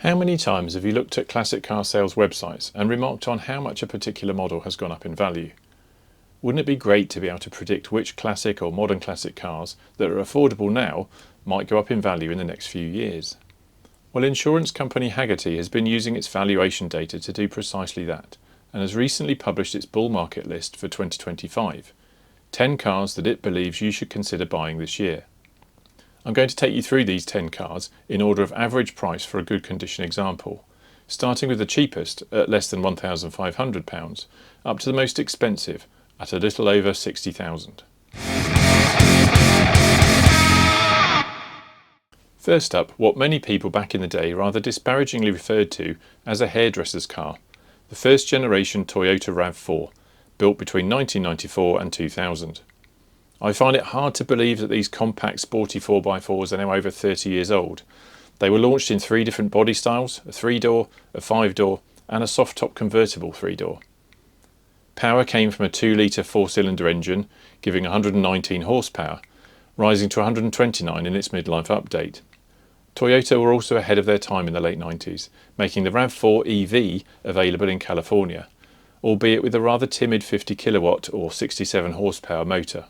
How many times have you looked at classic car sales websites and remarked on how much a particular model has gone up in value? Wouldn't it be great to be able to predict which classic or modern classic cars that are affordable now might go up in value in the next few years? Well, insurance company Hagerty has been using its valuation data to do precisely that, and has recently published its bull market list for 2025, 10 cars that it believes you should consider buying this year. I'm going to take you through these 10 cars in order of average price for a good condition example, starting with the cheapest at less than £1,500 up to the most expensive at a little over £60,000. First up, what many people back in the day rather disparagingly referred to as a hairdresser's car, the first generation Toyota RAV4, built between 1994 and 2000. I find it hard to believe that these compact sporty 4x4s are now over 30 years old. They were launched in 3 different body styles, a 3-door, a 5-door and a soft-top convertible 3-door. Power came from a 2-litre 4-cylinder engine giving 119 horsepower, rising to 129 in its midlife update. Toyota were also ahead of their time in the late 90s, making the RAV4 EV available in California, albeit with a rather timid 50 kilowatt or 67 horsepower motor.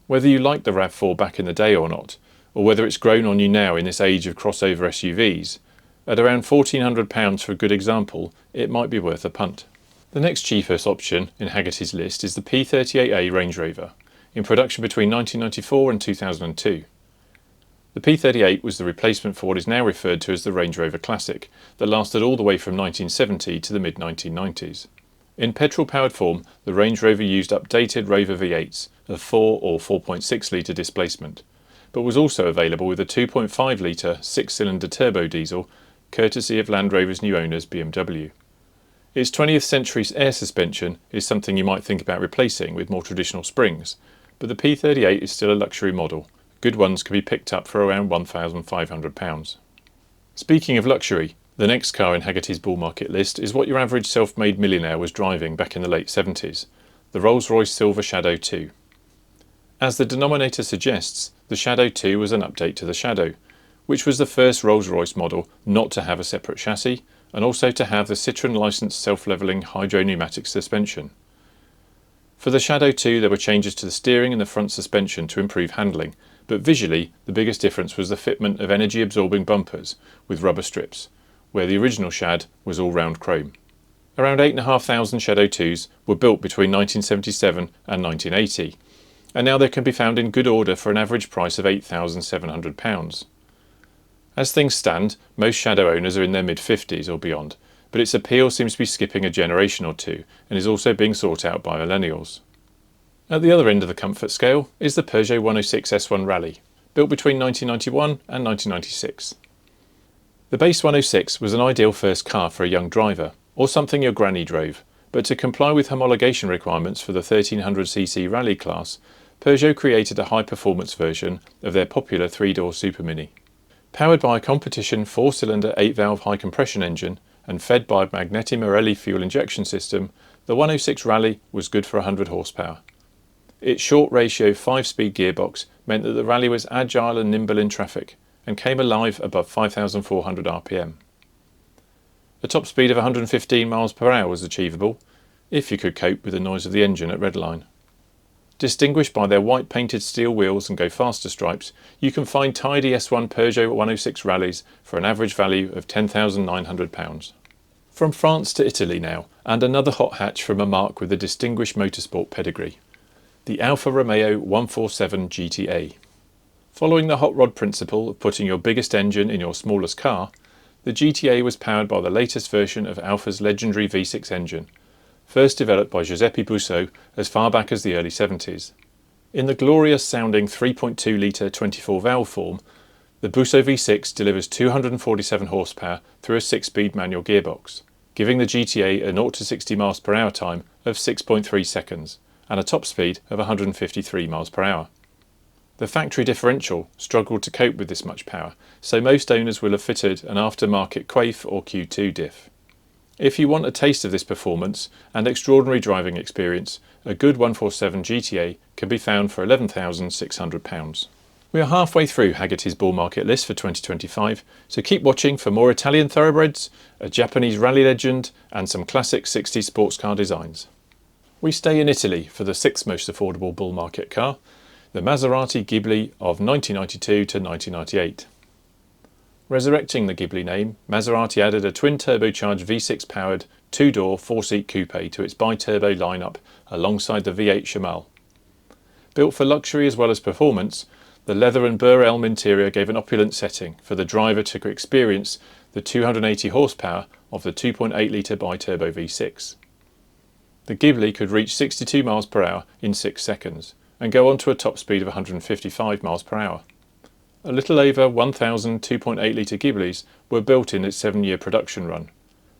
Whether you liked the RAV4 back in the day or not, or whether it's grown on you now in this age of crossover SUVs, at around £1,400 for a good example, it might be worth a punt. The next cheapest option in Hagerty's list is the P38A Range Rover, in production between 1994 and 2002. The P38 was the replacement for what is now referred to as the Range Rover Classic, that lasted all the way from 1970 to the mid-1990s. In petrol-powered form, the Range Rover used updated Rover V8s of 4 or 4.6 litre displacement, but was also available with a 2.5 litre 6-cylinder turbo diesel, courtesy of Land Rover's new owners BMW. Its 20th century air suspension is something you might think about replacing with more traditional springs, but the P38 is still a luxury model. Good ones can be picked up for around £1,500. Speaking of luxury, the next car in Hagerty's bull market list is what your average self-made millionaire was driving back in the late 70s, the Rolls-Royce Silver Shadow 2. As the denominator suggests, the Shadow 2 was an update to the Shadow, which was the first Rolls-Royce model not to have a separate chassis, and also to have the Citroën licensed self-levelling hydro-pneumatic suspension. For the Shadow 2 there were changes to the steering and the front suspension to improve handling, but visually the biggest difference was the fitment of energy-absorbing bumpers with rubber strips, where the original Shad was all round chrome. Around 8,500 Shadow 2s were built between 1977 and 1980, and now they can be found in good order for an average price of £8,700. As things stand, most Shadow owners are in their mid-50s or beyond, but its appeal seems to be skipping a generation or two and is also being sought out by millennials. At the other end of the comfort scale is the Peugeot 106 S1 Rally, built between 1991 and 1996. The base 106 was an ideal first car for a young driver, or something your granny drove, but to comply with homologation requirements for the 1300cc rally class, Peugeot created a high-performance version of their popular 3-door Super Mini. Powered by a competition 4-cylinder 8-valve high-compression engine and fed by a Magneti Marelli fuel injection system, the 106 Rally was good for 100 horsepower. Its short-ratio 5-speed gearbox meant that the Rally was agile and nimble in traffic, and came alive above 5,400 RPM. A top speed of 115 miles per hour was achievable, if you could cope with the noise of the engine at redline. Distinguished by their white painted steel wheels and go faster stripes, you can find tidy S1 Peugeot 106 Rallys for an average value of £10,900. From France to Italy now, and another hot hatch from a marque with a distinguished motorsport pedigree, the Alfa Romeo 147 GTA. Following the hot rod principle of putting your biggest engine in your smallest car, the GTA was powered by the latest version of Alfa's legendary V6 engine, first developed by Giuseppe Busso as far back as the early 70s. In the glorious sounding 3.2 litre 24-valve form, the Busso V6 delivers 247 horsepower through a 6-speed manual gearbox, giving the GTA a 0 to 60 miles per hour time of 6.3 seconds and a top speed of 153 miles per hour. The factory differential struggled to cope with this much power, so most owners will have fitted an aftermarket Quaife or Q2 diff. If you want a taste of this performance and extraordinary driving experience, a good 147 GTA can be found for £11,600. We are halfway through Hagerty's Bull Market List for 2025, so keep watching for more Italian thoroughbreds, a Japanese rally legend and some classic 60s sports car designs. We stay in Italy for the sixth most affordable bull market car, the Maserati Ghibli of 1992 to 1998. Resurrecting the Ghibli name, Maserati added a twin-turbocharged V6 powered two-door, four-seat coupe to its bi-turbo lineup alongside the V8 Chamal. Built for luxury as well as performance, the leather and burr elm interior gave an opulent setting for the driver to experience the 280 horsepower of the 2.8 litre bi-turbo V6. The Ghibli could reach 62 miles per hour in 6 seconds and go on to a top speed of 155 miles per hour. A little over 1,000 2.8 litre Ghiblis were built in its 7-year production run,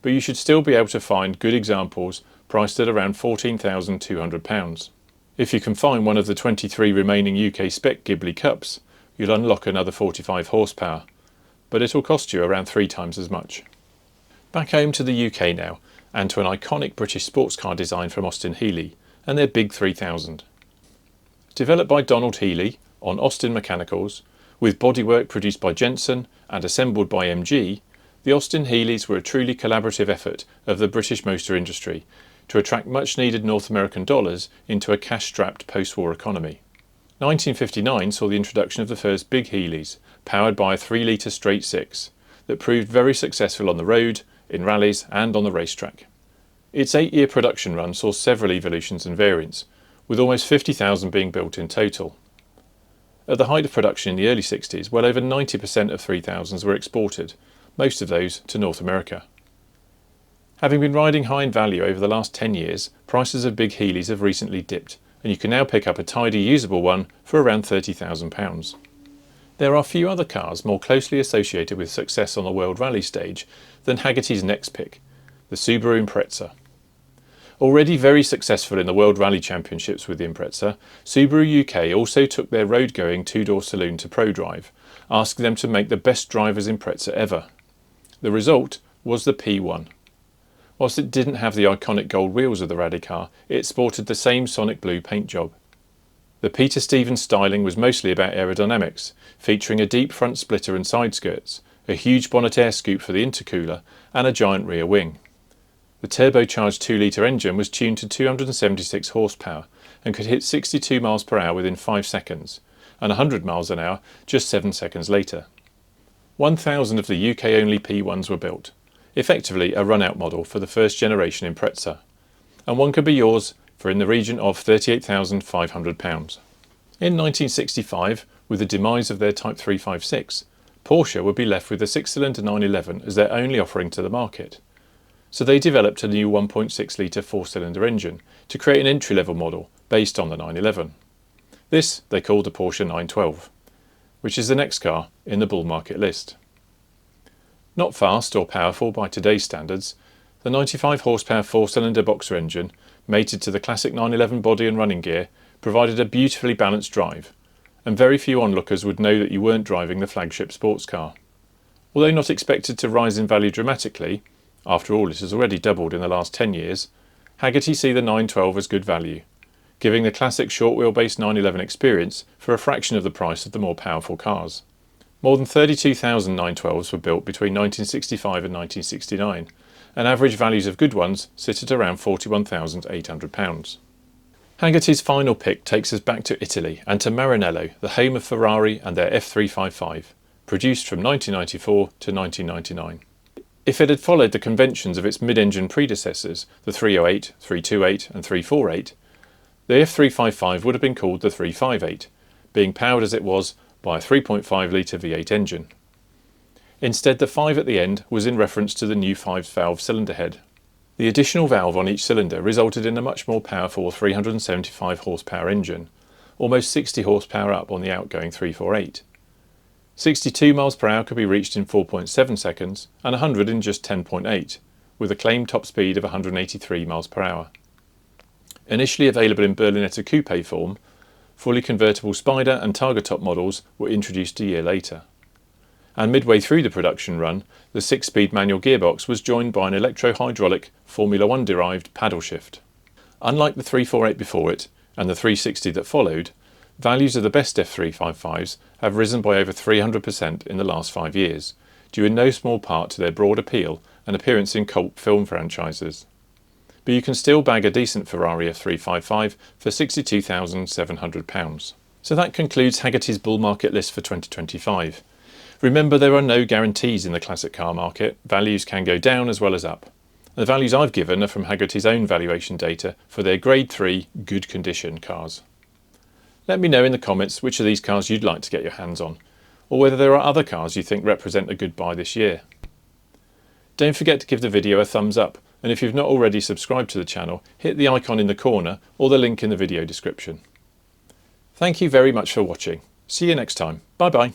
but you should still be able to find good examples priced at around £14,200. If you can find one of the 23 remaining UK spec Ghibli Cups, you'll unlock another 45 horsepower, but it'll cost you around 3 times as much. Back home to the UK now, and to an iconic British sports car design from Austin-Healey and their Big 3000. Developed by Donald Healey on Austin Mechanicals, with bodywork produced by Jensen and assembled by MG, the Austin-Healeys were a truly collaborative effort of the British motor industry to attract much-needed North American dollars into a cash-strapped post-war economy. 1959 saw the introduction of the first big Healeys, powered by a 3-litre straight six, that proved very successful on the road, in rallies and on the racetrack. Its 8-year production run saw several evolutions and variants, with almost 50,000 being built in total. At the height of production in the early 60s, well over 90% of 3000s were exported, most of those to North America. Having been riding high in value over the last 10 years, prices of big Healeys have recently dipped, and you can now pick up a tidy usable one for around £30,000. There are few other cars more closely associated with success on the World Rally stage than Hagerty's next pick, the Subaru Impreza. Already very successful in the World Rally Championships with the Impreza, Subaru UK also took their road-going two-door saloon to ProDrive, asking them to make the best driver's Impreza ever. The result was the P1. Whilst it didn't have the iconic gold wheels of the rally car, it sported the same sonic blue paint job. The Peter Stevens styling was mostly about aerodynamics, featuring a deep front splitter and side skirts, a huge bonnet air scoop for the intercooler, and a giant rear wing. The turbocharged 2-litre engine was tuned to 276 horsepower and could hit 62 miles per hour within 5 seconds, and 100 miles an hour just 7 seconds later. 1,000 of the UK-only P1s were built, effectively a run-out model for the first generation Impreza, and one could be yours for in the region of £38,500. In 1965, with the demise of their Type 356, Porsche would be left with the 6-cylinder 911 as their only offering to the market. So they developed a new 1.6 litre 4-cylinder engine to create an entry-level model based on the 911. This they called the Porsche 912, which is the next car in the bull market list. Not fast or powerful by today's standards, the 95 horsepower 4-cylinder boxer engine, mated to the classic 911 body and running gear, provided a beautifully balanced drive, and very few onlookers would know that you weren't driving the flagship sports car. Although not expected to rise in value dramatically, after all it has already doubled in the last 10 years, Hagerty see the 912 as good value, giving the classic short wheelbase 911 experience for a fraction of the price of the more powerful cars. More than 32,000 912s were built between 1965 and 1969, and average values of good ones sit at around £41,800. Hagerty's final pick takes us back to Italy and to Maranello, the home of Ferrari and their F355, produced from 1994 to 1999. If it had followed the conventions of its mid-engine predecessors, the 308, 328 and 348, the F355 would have been called the 358, being powered as it was by a 3.5 litre V8 engine. Instead, the 5 at the end was in reference to the new 5-valve cylinder head. The additional valve on each cylinder resulted in a much more powerful 375 horsepower engine, almost 60 horsepower up on the outgoing 348. 62 miles per hour could be reached in 4.7 seconds and 100 in just 10.8, with a claimed top speed of 183 miles per hour. Initially available in Berlinetta coupe form, fully convertible Spider and Targa top models were introduced a year later. And midway through the production run, the 6-speed manual gearbox was joined by an electro-hydraulic Formula 1 derived paddle shift. Unlike the 348 before it and the 360 that followed, Values of the best F355s have risen by over 300% in the last 5 years, due in no small part to their broad appeal and appearance in cult film franchises. But you can still bag a decent Ferrari F355 for £62,700. So that concludes Hagerty's Bull Market List for 2025. Remember, there are no guarantees in the classic car market. Values can go down as well as up. The values I've given are from Hagerty's own valuation data for their Grade 3 good condition cars. Let me know in the comments which of these cars you'd like to get your hands on, or whether there are other cars you think represent a good buy this year. Don't forget to give the video a thumbs up, and if you've not already subscribed to the channel, hit the icon in the corner or the link in the video description. Thank you very much for watching. See you next time. Bye bye.